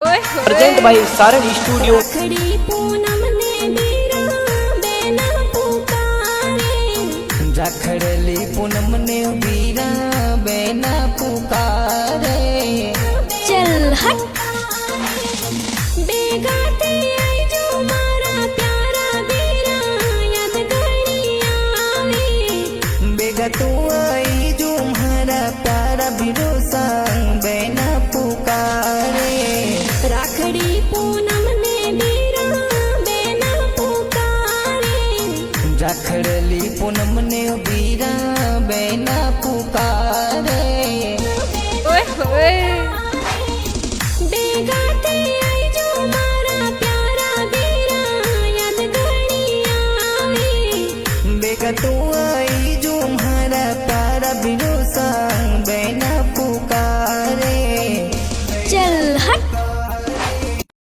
Present by Sarang studio. Rakhdi Poonam ने बीरा बेना पुकारे, रखड़ली पूनम ने बीरा बेना पुकारे। चल हट बेगाते आई जो मारा प्यारा बीरा याद घड़ी आवे। बेगा तू आई जो मारा प्यारा बीरो संग बेना पुकारे। रखड़ी पूनम ने बीरा बेना पुकारे, रखड़ली पूनम ने बीरा बेना पुकारे। बेगाते आई जो मारा प्यारा बीरा याद घड़ी आवे। बेगा तू